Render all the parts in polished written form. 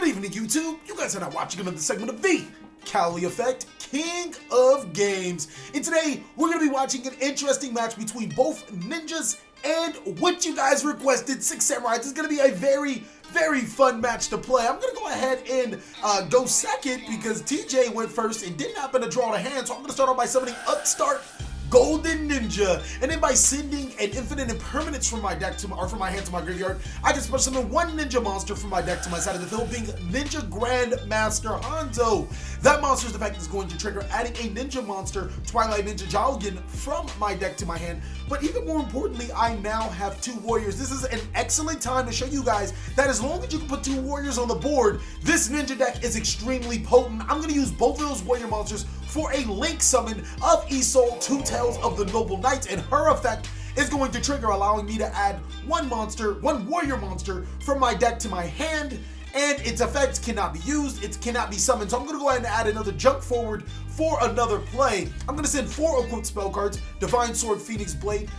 Good evening, YouTube. You guys are now watching another segment of the TCaliEffect, King of Games. And today, we're going to be watching an interesting match between both ninjas and what you guys requested, 6 Samurais. It's going to be a very fun match to play. I'm going to go ahead and go second because TJ went first and didn't happen to draw the hand. So I'm going to start off by summoning Upstart Golden Ninja, and then by sending an infinite impermanence from my deck to from my hand to my graveyard, I can special summon one ninja monster from my deck to my side of the field, being Ninja Grandmaster Hanzo. That monster's effect is going to trigger adding a ninja monster, Twilight Ninja Jalgan, from my deck to my hand. But even more importantly, I now have 2 warriors. This is an excellent time to show you guys that as long as you can put 2 warriors on the board, this ninja deck is extremely potent. I'm going to use both of those warrior monsters for a link summon of Isolt, Two Tails of the Noble Knights, and her effect is going to trigger, allowing me to add one warrior monster from my deck to my hand, and its effects cannot be used, it cannot be summoned. So I'm going to go ahead and add another jump forward for another play. I'm going to send 4 equipped spell cards: Divine Sword, Phoenix Blade,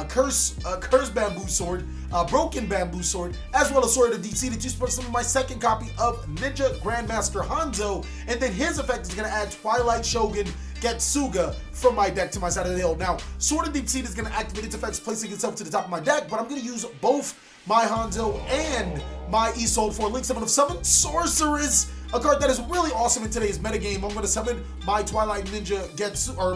Curse Bamboo Sword, Broken Bamboo Sword, as well as Sword of DC to special summon my second copy of Ninja Grandmaster Hanzo, and then his effect is going to add Twilight Shogun Getsuga from my deck to my side of the hill. Now, Sword of Deep Sea is going to activate its effects, placing itself to the top of my deck, but I'm going to use both my Hanzo and my Isolt for a link summon of Summon Sorceress, a card that is really awesome in today's metagame. I'm going to summon my Twilight Ninja Getsuga,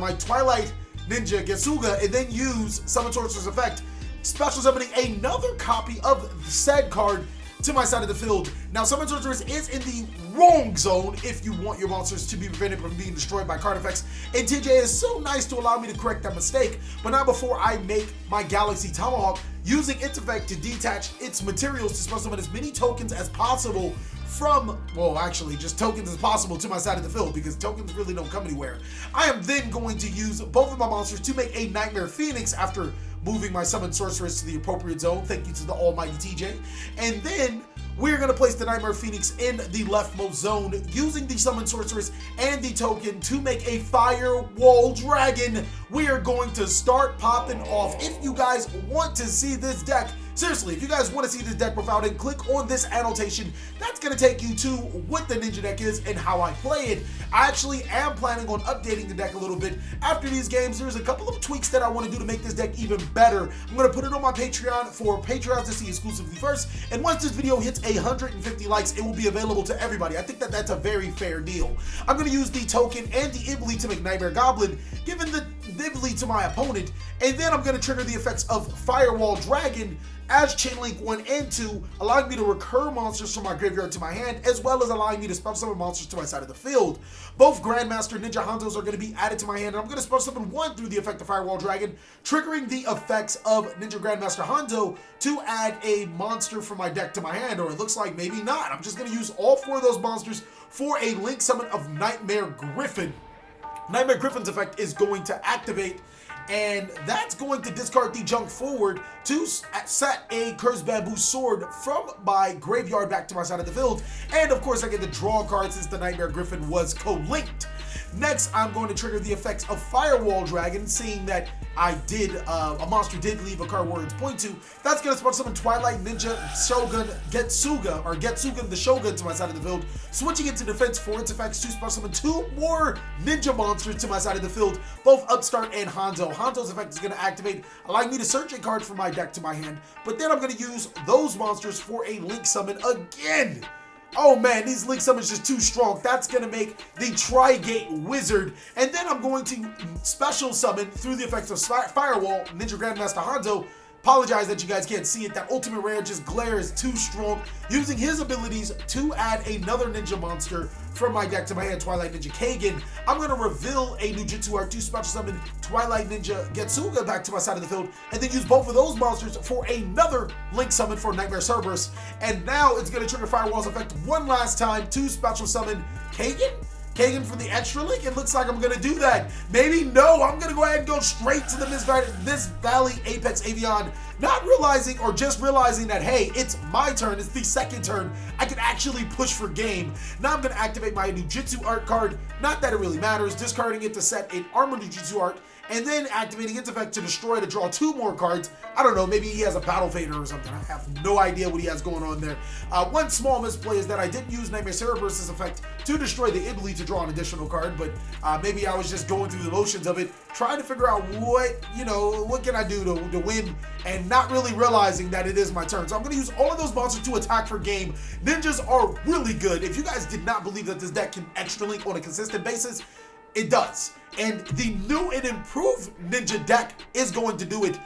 and then use Summon Sorceress effect, special summoning another copy of said card to my side of the field. Now, Summon Sorceress is in the wrong zone if you want your monsters to be prevented from being destroyed by card effects, and TJ is so nice to allow me to correct that mistake. But not before I make my Galaxy Tomahawk, using its effect to detach its materials to special summon as many tokens as possible from, well, actually just tokens as possible to my side of the field, because tokens really don't come anywhere. I am then going to use both of my monsters to make a Nightmare Phoenix after moving my Summon Sorceress to the appropriate zone, thank you to the almighty TJ. And then we're going to place the Nightmare Phoenix in the leftmost zone, using the Summon Sorceress and the token to make a Firewall Dragon. We are going to start popping off. If you guys want to see this deck, seriously, if you guys want to see this deck profile, then click on this annotation. That's going to take you to what the ninja deck is and how I play it. I actually am planning on updating the deck a little bit after these games. There's a couple of tweaks that I want to do to make this deck even better. I'm going to put it on my Patreon for Patreons to see exclusively first, and once this video hits 150 likes, it will be available to everybody. I think that that's a very fair deal. I'm going to use the token and the Ibli to make Nightmare Goblin, giving the Ibli to my opponent, and then I'm going to trigger the effects of Firewall Dragon as Chainlink 1 and 2, allowing me to recur monsters from my graveyard to my hand, as well as allowing me to special summon monsters to my side of the field. Both Grandmaster Ninja Hanzos are going to be added to my hand, and I'm going to special summon one through the effect of Firewall Dragon, triggering the effects of Ninja Grandmaster Hanzo to add a monster from my deck to my hand, or it looks like maybe not. I'm just going to use all 4 of those monsters for a link summon of Nightmare Griffin. Nightmare Griffin's effect is going to activate, and that's going to discard the junk forward to set a Cursed Bamboo Sword from my graveyard back to my side of the field. And of course, I get to draw a card since the Nightmare Griffin was co-linked. Next, I'm going to trigger the effects of Firewall Dragon, seeing that a monster did leave a card where it's point to. That's going to special summon Twilight Ninja Shogun Getsuga, or Getsuga the Shogun, to my side of the field, switching it to defense for its effects to special summon 2 more ninja monsters to my side of the field, both Upstart and Hanzo. Hanzo's effect is going to activate, allowing me to search a card from my deck to my hand, but then I'm going to use those monsters for a link summon again. Oh man, these link summons just too strong. That's going to make the Tri-Gate Wizard. And then I'm going to special summon through the effects of Firewall, Ninja Grandmaster Hanzo. Apologize that you guys can't see it. That ultimate rare just glare is too strong. Using his abilities to add another ninja monster from my deck to my hand, Twilight Ninja Kagan. I'm going to reveal a new Jutsu art to special summon Twilight Ninja Getsuga back to my side of the field, and then use both of those monsters for another link summon for Nightmare Cerberus. And now it's going to trigger Firewall's effect one last time to special summon Kagan for the extra link. It looks like I'm going to do that. Maybe no, I'm going to go ahead and go straight to the Miss Valley Apex Avion not realizing or just realizing that, hey, it's my turn, it's the second turn, I can actually push for game. Now I'm going to activate my Nujutsu art card, not that it really matters, discarding it to set an armor Nujutsu art, and then activating its effect to destroy to draw 2 more cards. I don't know, maybe he has a Battle Fader or something. I have no idea what he has going on there. One small misplay is that I didn't use Nightmare Cerebrus's effect to destroy the Ibli to draw an additional card, but maybe I was just going through the motions of it, trying to figure out what, what can I do to win, and not really realizing that it is my turn. So I'm going to use all of those monsters to attack for game. Ninjas are really good. If you guys did not believe that this deck can extra link on a consistent basis, it does. And the new and improved Ninja deck is going to do it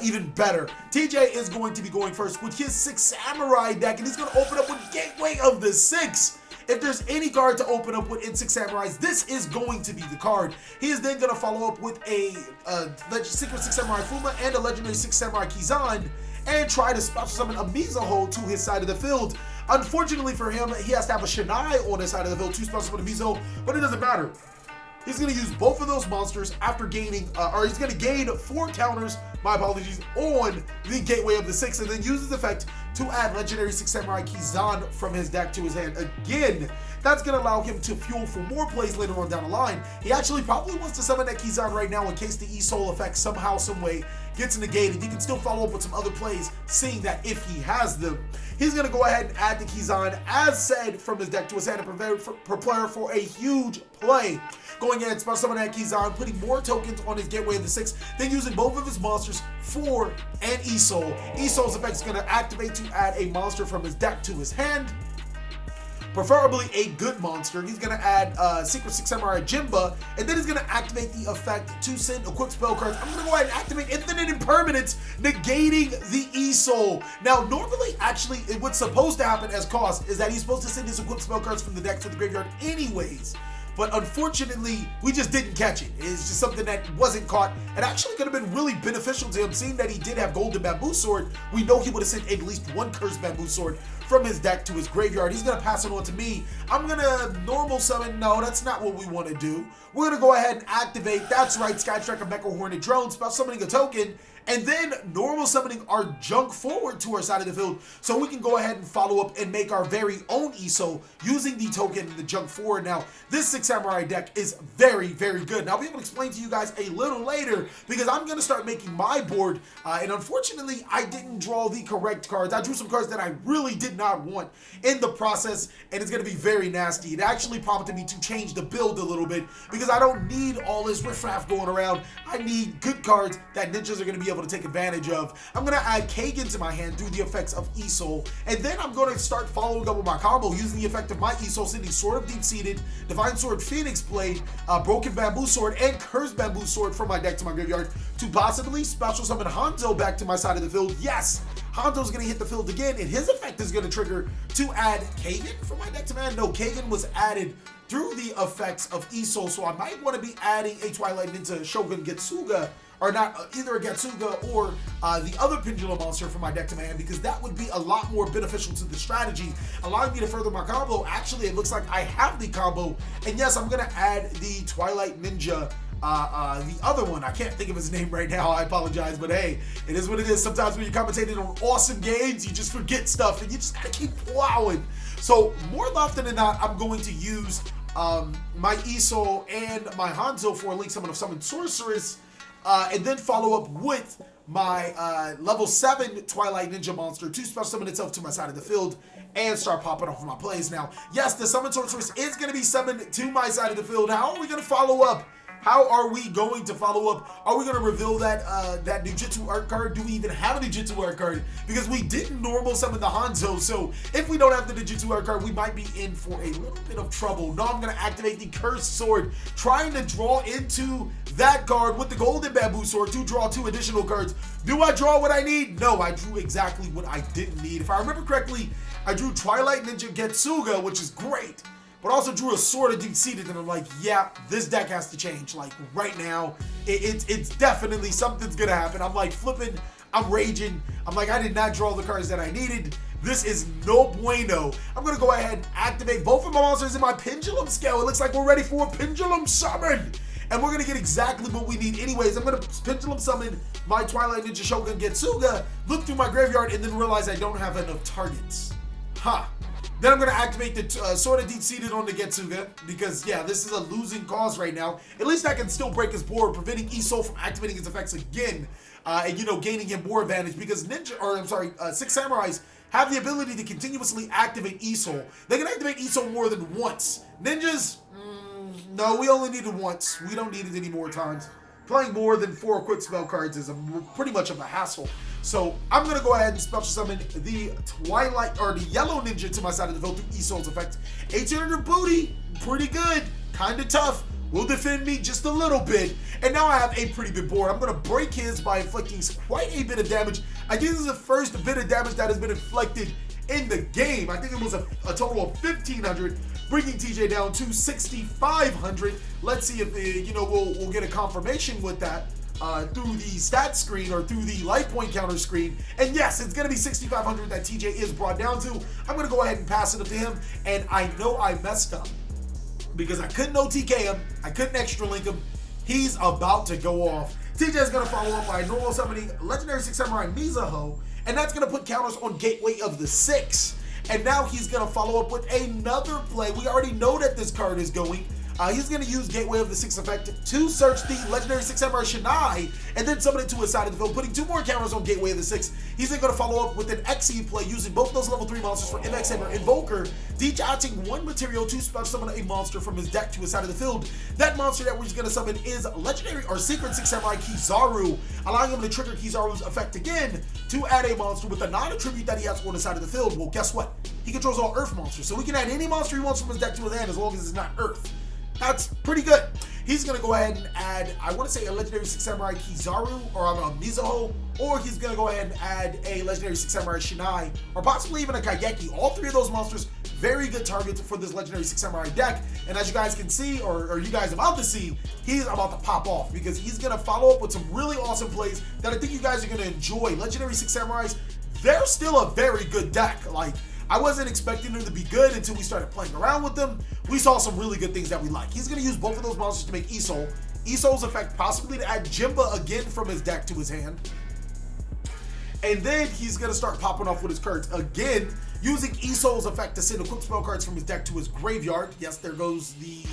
even better. TJ is going to be going first with his 6 Samurai deck, and he's going to open up with Gateway of the 6. If there's any card to open up with in 6 Samurais, this is going to be the card. He is then going to follow up with a Secret 6 Samurai Fuma and a Legendary 6 Samurai Kizan, and try to special summon a Mizuho to his side of the field. Unfortunately for him, he has to have a Shinai on his side of the field to special summon a Mizuho, but it doesn't matter. He's going to use both of those monsters after gaining, or he's going to gain 4 counters, my apologies, on the Gateway of the 6, and then use his effect to add Legendary 6 Samurai Kizan from his deck to his hand. Again, that's going to allow him to fuel for more plays later on down the line. He actually probably wants to summon that Kizan right now in case the E-Soul effect somehow, some way gets negated. He can still follow up with some other plays, seeing that if he has them. He's going to go ahead and add the Kizan, as said, from his deck to his hand and prepare for a huge play. Going ahead and special summon that Kizan, putting more tokens on his Gateway of the 6, then using both of his monsters for an E-Soul. E-Soul's effect is going to activate to add a monster from his deck to his hand, preferably a good monster. He's going to add Secret 6 Samurai Jinba, and then he's going to activate the effect to send equipped spell cards. I'm going to go ahead and activate Infinite Impermanence, negating the E-Soul. Now, normally, actually, what's supposed to happen as cost is that he's supposed to send his equipped spell cards from the deck to the graveyard anyways. But unfortunately, we just didn't catch it. It's just something that wasn't caught. It actually could have been really beneficial to him, seeing that he did have Golden Bamboo Sword. We know he would have sent at least 1 Cursed Bamboo Sword from his deck to his graveyard. He's going to pass it on to me. I'm going to normal summon. No, that's not what we want to do. We're going to go ahead and activate, that's right, Sky Striker Mecha Hornet Drone, special summoning a token, and then normal summoning our junk forward to our side of the field, so we can go ahead and follow up and make our very own ESO using the token and the junk forward. Now, this 6 Samurai deck is very, very good. Now, I'll be able to explain to you guys a little later, because I'm going to start making my board, and unfortunately, I didn't draw the correct cards. I drew some cards that I really did not want in the process, and it's going to be very nasty. It actually prompted me to change the build a little bit, because I don't need all this riffraff going around. I need good cards that ninjas are going to be able to take advantage of. I'm going to add Kagan to my hand through the effects of E-Soul, and then I'm going to start following up with my combo using the effect of my E-Soul, sending Sword of Deep-Seated, Divine Sword, Phoenix Blade, Broken Bamboo Sword, and Cursed Bamboo Sword from my deck to my graveyard to possibly special summon Hanzo back to my side of the field. Yes! Hanzo's going to hit the field again, and his effect is going to trigger to add Kagan from my deck to my hand. No, Kagan was added through the effects of E-Soul, so I might want to be adding a Twilight Ninja Shogun Getsuga, or not, either a Getsuga or the other Pendulum monster from my deck to my hand, because that would be a lot more beneficial to the strategy, allowing me to further my combo. Actually, it looks like I have the combo, and yes, I'm going to add the Twilight Ninja, the other one. I can't think of his name right now, I apologize, but hey, it is what it is. Sometimes when you're commentating on awesome games, you just forget stuff, and you just gotta keep plowing. So, more often than not, I'm going to use my E-Soul and my Hanzo for a Link Summon of Summon Sorceress, and then follow up with my level 7 Twilight Ninja monster to special summon itself to my side of the field and start popping off my plays. Now, yes, the Summon Sorceress is going to be summoned to my side of the field. How are we going to follow up? How are we going to follow up? Are we going to reveal that that Nujutsu art card? Do we even have a Nujutsu art card? Because we didn't normal summon the Hanzo, so if we don't have the Nujutsu art card, we might be in for a little bit of trouble. Now I'm going to activate the Cursed Sword, trying to draw into that card with the Golden Bamboo Sword to draw 2 additional cards. Do I draw what I need? No, I drew exactly what I didn't need. If I remember correctly, I drew Twilight Ninja Getsuga, which is great, but also drew a Sword of Deep-Seated, and I'm like, yeah, this deck has to change. Like, right now, it's definitely something's gonna happen. I'm like flipping, I'm raging. I'm like, I did not draw the cards that I needed. This is no bueno. I'm gonna go ahead and activate both of my monsters in my Pendulum Scale. It looks like we're ready for a Pendulum Summon. and we're going to get exactly what we need anyways. I'm going to Pendulum Summon my Twilight Ninja Shogun Getsuga, look through my graveyard, and then realize I don't have enough targets. Then I'm going to activate the Sword of Deep-Seated on the Getsuga, because, yeah, this is a losing cause right now. At least I can still break his board, preventing Iso from activating his effects again, and, you know, gaining him more advantage, because Six Samurais have the ability to continuously activate Iso. They can activate Iso more than once. Ninjas, no, we only need it once. We don't need it any more times. Playing more than 4 quick spell cards is pretty much of a hassle. So I'm going to go ahead and special summon the Yellow Ninja to my side of the field through Iso's effect. 1800 booty, pretty good, kind of tough. Will defend me just a little bit. And now I have a pretty big board. I'm going to break his by inflicting quite a bit of damage. I think this is the first bit of damage that has been inflicted in the game. I think it was a total of 1,500, bringing TJ down to 6,500. Let's see if we'll get a confirmation with that through the stat screen or through the life point counter screen. And yes, it's going to be 6,500 that TJ is brought down to. I'm going to go ahead and pass it up to him. And I know I messed up because I couldn't OTK him. I couldn't extra link him. He's about to go off. TJ is going to follow up by normal summoning Legendary Six Samurai Mizuho, and that's going to put counters on Gateway of the Six. And now he's going to follow up with another play. We already know that this card is going. He's going to use Gateway of the Six effect to search the Legendary Six Samurai Shinai and then summon it to his side of the field, putting 2 more counters on Gateway of the Six. He's then going to follow up with an XE play using both those level 3 monsters for MX Hammer Invoker, detaching 1 material to special summon a monster from his deck to his side of the field. That monster that we're going to summon is Legendary or Secret Six Samurai Kizaru, allowing him to trigger Kizaru's effect again to add a monster with a non-attribute that he has on the side of the field. Well, guess what? He controls all Earth monsters, so he can add any monster he wants from his deck to his hand as long as it's not Earth. That's pretty good. He's going to go ahead and add, I want to say a Legendary Six Samurai Kizaru, or Mizuho, or he's going to go ahead and add a Legendary Six Samurai Shinai, or possibly even a Kaigeki. All 3 of those monsters, very good targets for this Legendary Six Samurai deck. And as you guys can see, or you guys are about to see, he's about to pop off because he's going to follow up with some really awesome plays that I think you guys are going to enjoy. Legendary Six Samurais, they're still a very good deck. Like, I wasn't expecting them to be good until we started playing around with them. We saw some really good things that we like. He's going to use both of those monsters to make Iso's effect, possibly to add Jimba again from his deck to his hand. And then he's going to start popping off with his cards again, using Iso's effect to send a quick spell cards from his deck to his graveyard. Yes, there goes the...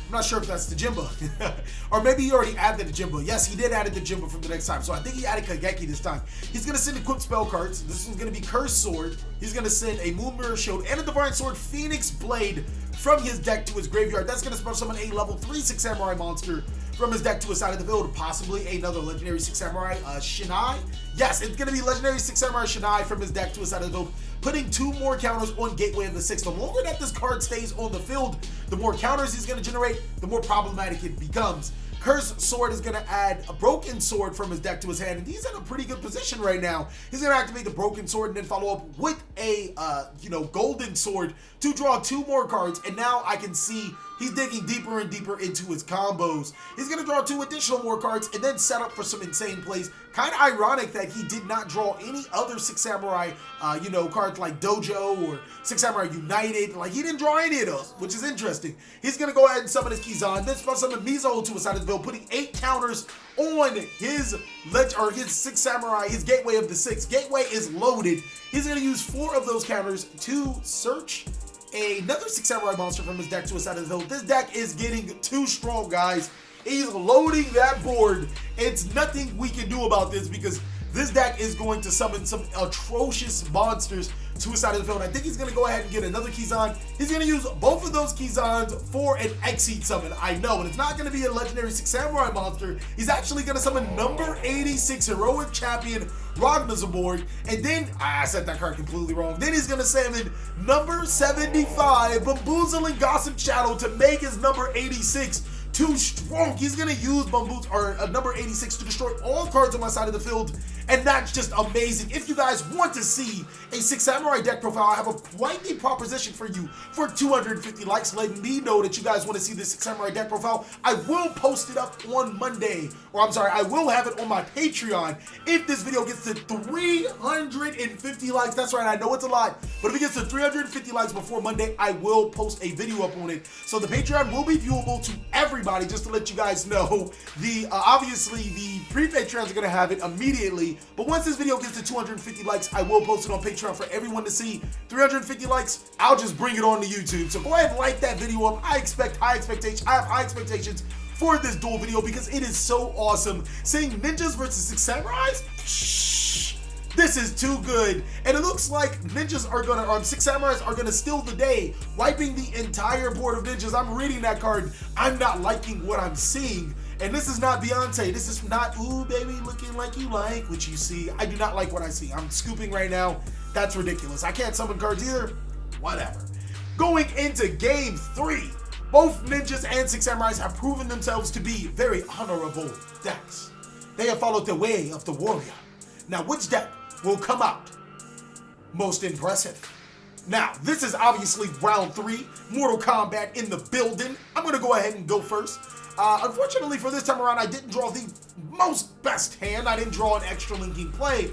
I'm not sure if that's the Jimba. Or maybe he already added the Jimba. Yes, he did add the Jimba from the next time. So I think he added Kageki this time. He's going to send equipped spell cards. This is going to be Cursed Sword. He's going to send a Moon Mirror Shield and a Divine Sword Phoenix Blade from his deck to his graveyard. That's going to special summon a level 3 Six Samurai monster from his deck to his side of the field. Possibly another Legendary Six Samurai Shinai. Yes, it's going to be Legendary Six Samurai Shinai from his deck to his side of the field, putting 2 more counters on Gateway of the Six. The longer that this card stays on the field, the more counters he's going to generate, the more problematic it becomes. Cursed Sword is going to add a Broken Sword from his deck to his hand, and he's in a pretty good position right now. He's going to activate the Broken Sword and then follow up with a, Golden Sword to draw 2 more cards, and now I can see he's digging deeper and deeper into his combos. He's going to draw 2 additional more cards and then set up for some insane plays. Kind of ironic that he did not draw any other Six Samurai, cards like Dojo or Six Samurai United. Like, he didn't draw any of those, which is interesting. He's going to go ahead and summon his Kizan, then summon Mizo to his side of the field, putting 8 counters on his Six Samurai, his Gateway of the Six. Gateway is loaded. He's going to use 4 of those counters to search another Six Samurai monster from his deck to his side of the field. This deck is getting too strong, guys. He's loading that board. It's nothing we can do about this because this deck is going to summon some atrocious monsters to his side of the field. I think he's going to go ahead and get another Kizan. He's going to use both of those Kizans for an Exceed summon. I know, and it's not going to be a Legendary Six Samurai monster. He's actually going to summon number 86 Heroic Champion Ragnazorborg, and then, I said that card completely wrong. Then he's going to summon number 75 Bamboozling Gossip Shadow to make his number 86 too strong. He's going to use number 86 to destroy all cards on my side of the field and that's just amazing. If you guys want to see a 6 Samurai deck profile, I have a quite the proposition for you for 250 likes. Let me know that you guys want to see this 6 Samurai deck profile. I will post it up on Monday, or I'm sorry, I will have it on my Patreon if this video gets to 350 likes. That's right, I know it's a lot, but if it gets to 350 likes before Monday, I will post a video up on it. So the Patreon will be viewable to everybody, just to let you guys know. Obviously the pre-Patreons are going to have it immediately, but once this video gets to 250 likes, I will post it on Patreon for everyone to see. 350 likes, I'll just bring it on to YouTube. So go ahead and like that video up. I have high expectations for this duel video because it is so awesome. Seeing ninjas versus 6 samurais, this is too good. And it looks like ninjas are gonna, or 6 samurais are gonna steal the day, wiping the entire board of ninjas. I'm reading that card. I'm not liking what I'm seeing. And this is not Beyonce. This is not, ooh, baby, looking like you like what you see. I do not like what I see. I'm scooping right now. That's ridiculous. I can't summon cards either. Whatever. Going into game 3, both ninjas and 6 samurais have proven themselves to be very honorable decks. They have followed the way of the warrior. Now, which deck will come out most impressive? Now, this is obviously round 3, Mortal Kombat in the building. I'm going to go ahead and go first. Unfortunately for this time around, I didn't draw the most best hand. I didn't draw an extra linking play,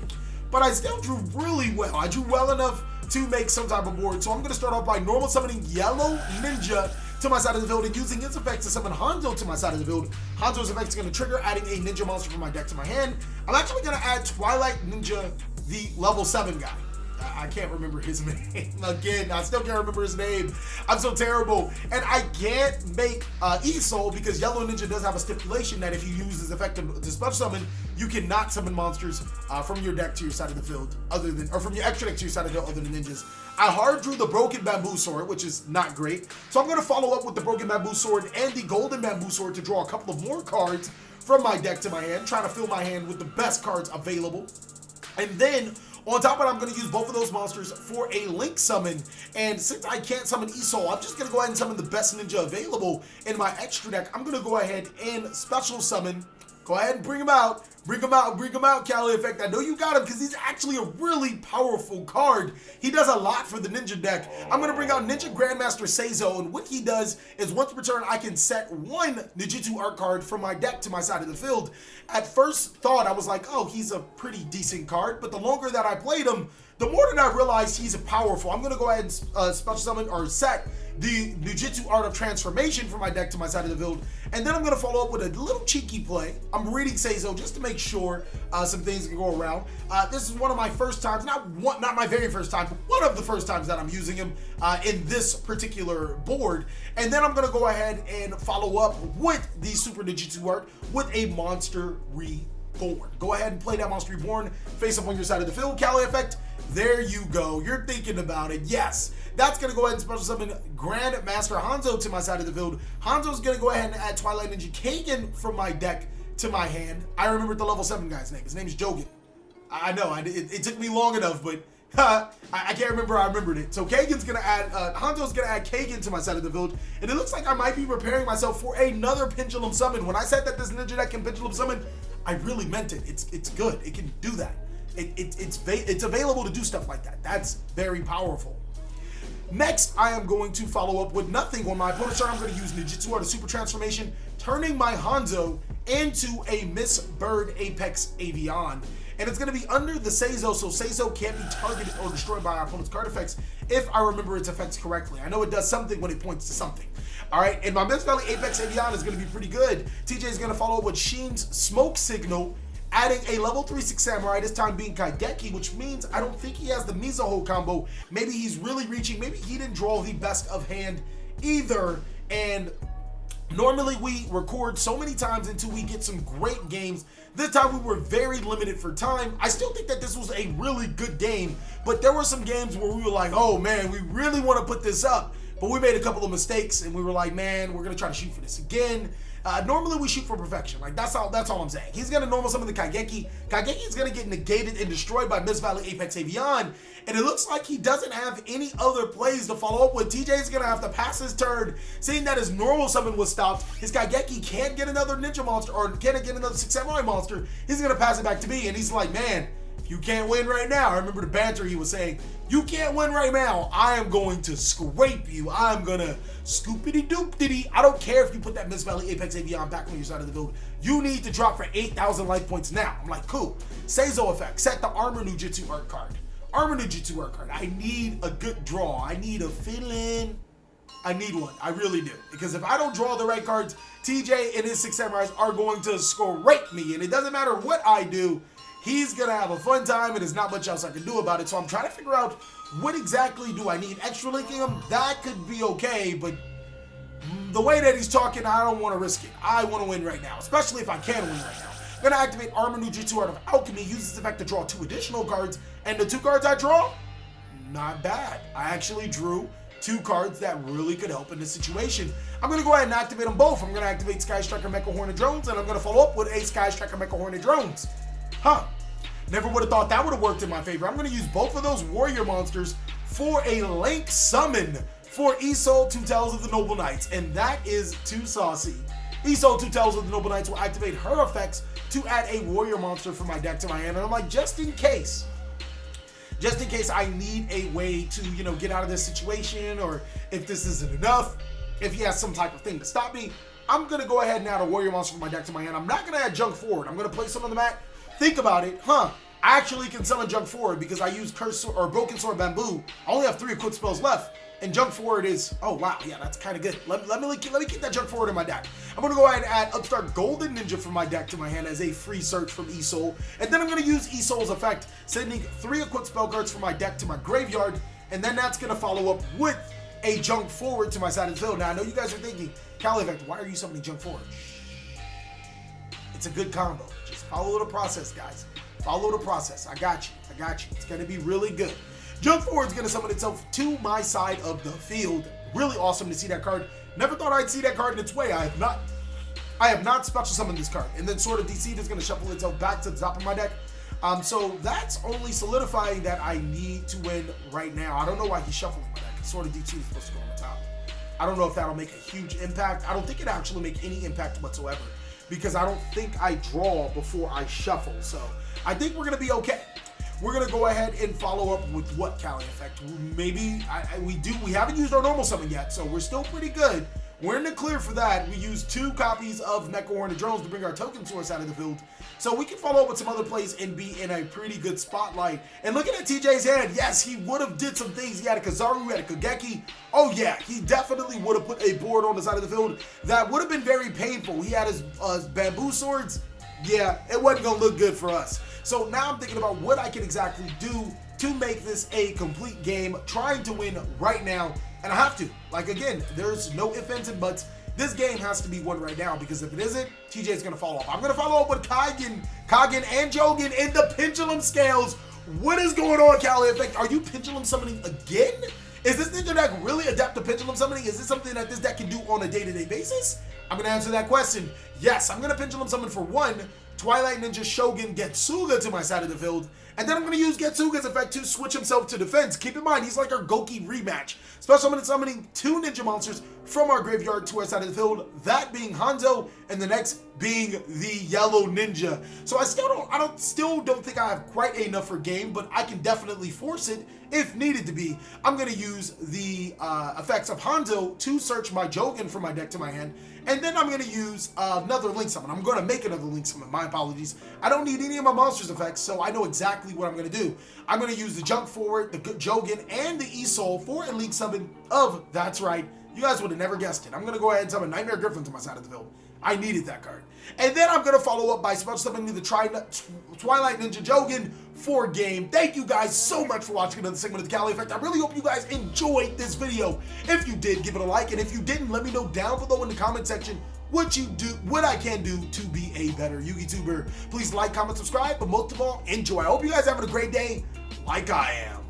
but I still drew really well. I drew well enough to make some type of board. So I'm going to start off by normal summoning Yellow Ninja to my side of the field and using its effect to summon Hanzo to my side of the field. Hanzo's effect is going to trigger adding a ninja monster from my deck to my hand. I'm actually going to add Twilight Ninja, the level 7 guy. I can't remember his name. Again, I still can't remember his name. I'm so terrible. And I can't make E-Soul because Yellow Ninja does have a stipulation that if you use this effect to special summon, you cannot summon monsters from your deck to your side of the field, other than, or from your extra deck to your side of the field other than ninjas. I hard drew the Broken Bamboo Sword, which is not great. So I'm going to follow up with the Broken Bamboo Sword and the Golden Bamboo Sword to draw a couple of more cards from my deck to my hand, trying to fill my hand with the best cards available. And then on top of it, I'm going to use both of those monsters for a Link summon. And since I can't summon E-Soul, I'm just going to go ahead and summon the best ninja available in my extra deck. I'm going to go ahead and special summon. Go ahead and bring him out. Bring him out, TheCaliEffect. I know you got him because he's actually a really powerful card. He does a lot for the ninja deck. I'm going to bring out Ninja Grandmaster Seizo, and what he does is once per turn, I can set one Ninjutsu art card from my deck to my side of the field. At first thought, I was like, oh, he's a pretty decent card, but the longer that I played him, the more that I realized he's powerful. I'm going to go ahead and special summon or set the Ninjutsu Art of Transformation from my deck to my side of the field, and then I'm going to follow up with a little cheeky play. I'm reading Seizo just to make sure some things can go around. This is one of my first times, not my very first time, but one of the first times that I'm using him in this particular board. And then I'm going to go ahead and follow up with the Super Ninjutsu Art with a Monster Reborn. Go ahead and play that Monster Reborn face up on your side of the field, TheCaliEffect. There you go. You're thinking about it. Yes. That's going to go ahead and special summon Grandmaster Hanzo to my side of the field. Hanzo's going to go ahead and add Twilight Ninja Kagan from my deck to my hand. I remembered the level 7 guy's name. His name is Jogan. I know. It took me long enough, but I can't remember. I remembered it. So Kagan's going to add, Hanzo's going to add Kagan to my side of the field. And it looks like I might be preparing myself for another Pendulum Summon. When I said that this ninja deck can Pendulum Summon, I really meant it. It's good. It can do that. It's available to do stuff like that. That's very powerful. Next, I am going to follow up with nothing on my opponent's turn. I'm going to use Ninjutsu Art of Super Transformation, turning my Hanzo into a Miss Bird Apex Avian. And it's going to be under the Seizo, so Seizo can't be targeted or destroyed by our opponent's card effects if I remember its effects correctly. I know it does something when it points to something. All right, and my Miss Valley Apex Avian is going to be pretty good. TJ is going to follow up with Sheen's Smoke Signal, adding a level 3/6 Samurai, this time being Kaigeki, which means I don't think he has the Mizuho combo. Maybe he's really reaching. Maybe he didn't draw the best of hand either. And normally we record so many times until we get some great games. This time we were very limited for time. I still think that this was a really good game, but there were some games where we were like, oh man, we really want to put this up. But we made a couple of mistakes and we were like, man, we're going to try to shoot for this again. Normally we shoot for perfection. Like that's all I'm saying. He's gonna normal summon the Kaigeki. Kaigeki is gonna get negated and destroyed by Miss Valley Apex Avian, and it looks like he doesn't have any other plays to follow up with. TJ is gonna have to pass his turn, seeing that his normal summon was stopped. His Kaigeki can't get another ninja monster or can't get another 6 samurai monster. He's gonna pass it back to me, and he's like, man, you can't win right now. I remember the banter he was saying. You can't win right now. I am going to scrape you. I'm gonna scoopity doop diddy. I don't care if you put that Miss Valley Apex Avian back on your side of the build. You need to drop for 8,000 life points now. I'm like, cool. Seizo effect. Set the Armor Nujutsu art card. Armor Nujutsu art card. I need a good draw. I need a feeling. I need one. I really do. Because if I don't draw the right cards, TJ and his 6 samurais are going to scrape me. And it doesn't matter what I do. He's gonna have a fun time, and there's not much else I can do about it. So I'm trying to figure out what exactly do I need. Extra linking him, that could be okay, but the way that he's talking, I don't want to risk it. I want to win right now, especially if I can win right now. I'm gonna activate Armor Nujutsu Art of Alchemy, use this effect to draw 2 additional cards, and the 2 cards I draw, not bad. I actually drew 2 cards that really could help in this situation. I'm gonna go ahead and activate them both. I'm gonna activate Sky Striker Mecha Hornet Drones, and I'm gonna follow up with a Sky Striker Mecha Hornet Drones. Huh. Never would have thought that would have worked in my favor. I'm going to use both of those warrior monsters for a link summon for Isoul, Two Tails of the Noble Knights, and that is too saucy. Isoul, Two Tails of the Noble Knights will activate her effects to add a warrior monster from my deck to my hand, and I'm like, just in case I need a way to, you know, get out of this situation, or if this isn't enough, if he has some type of thing to stop me, I'm going to go ahead and add a warrior monster from my deck to my hand. I'm not going to add junk forward. I'm going to place it on the mat. Think about it, I actually can summon Junk Forward because I use Curse or Broken Sword Bamboo. I only have 3 equipped spells left, and Junk Forward is, oh wow, yeah, that's kind of good. Let me keep that Junk Forward in my deck. I'm gonna go ahead and add Upstart Golden Ninja from my deck to my hand as a free search from Isoul, and then I'm gonna use Isoul's effect, sending 3 equipped spell cards from my deck to my graveyard, and then that's gonna follow up with a Junk Forward to my side of the field. Now I know you guys are thinking, TheCaliEffect, why are you summoning Junk Forward? It's a good combo. Just follow the process, guys. Follow the process. I got you. It's going to be really good. Junk Forward is going to summon itself to my side of the field. Really awesome to see that card. Never thought I'd see that card in its way. I have not special summoned this card. And then Sword of DC is going to shuffle itself back to the top of my deck. So that's only solidifying that I need to win right now. I don't know why he's shuffling my deck. Sword of DC is supposed to go on the top. I don't know if that'll make a huge impact. I don't think it'll actually make any impact whatsoever, because I don't think I draw before I shuffle. So I think we're going to be okay. We're going to go ahead and follow up with what TheCaliEffect. Maybe we haven't used our normal summon yet, so we're still pretty good. We're in the clear for that. We used 2 copies of Mecha Hornet Drones to bring our token source out of the field, so we can follow up with some other plays and be in a pretty good spotlight. And looking at TJ's hand, yes, he would have did some things. He had a Kizaru, he had a Kageki. Oh yeah, he definitely would have put a board on the side of the field that would have been very painful. He had his bamboo swords. Yeah, it wasn't gonna look good for us. So now I'm thinking about what I can exactly do to make this a complete game, trying to win right now. And I have to. Like, again, there's no ifs, ands, and buts. This game has to be won right now, because if it isn't, TJ's going to follow up. I'm going to follow up with Kagen, and Jogen in the Pendulum Scales. What is going on, TheCaliEffect? Are you Pendulum Summoning again? Is this ninja deck really adept to Pendulum Summoning? Is this something that this deck can do on a day-to-day basis? I'm going to answer that question. Yes, I'm going to Pendulum Summon for 1 Twilight Ninja Shogun Getsuga to my side of the field, and then I'm going to use Getsuga's effect to switch himself to defense. Keep in mind, he's like our Goki rematch. Special summoning 2 ninja monsters from our graveyard to our side of the field, that being Hanzo, and the next being the Yellow Ninja. So I still don't think I have quite enough for game, but I can definitely force it if needed to be. I'm going to use the effects of Hanzo to search my Jogen from my deck to my hand, and then I'm going to use another Link Summon. I'm going to make another Link Summon. My apologies. I don't need any of my monsters effects, so I know exactly what I'm going to do. I'm going to use the Junk Forward, the Jogen, and the Isoul for a Link Summon of, that's right, you guys would have never guessed it. I'm going to go ahead and summon Nightmare Griffin to my side of the field. I needed that card. And then I'm going to follow up by special summoning the Twilight Ninja Jogen for game. Thank you guys so much for watching another segment of TheCaliEffect. I really hope you guys enjoyed this video. If you did, give it a like. And if you didn't, let me know down below in the comment section what I can do to be a better YuGiTuber. Please like, comment, subscribe, but most of all, enjoy. I hope you guys are having a great day like I am.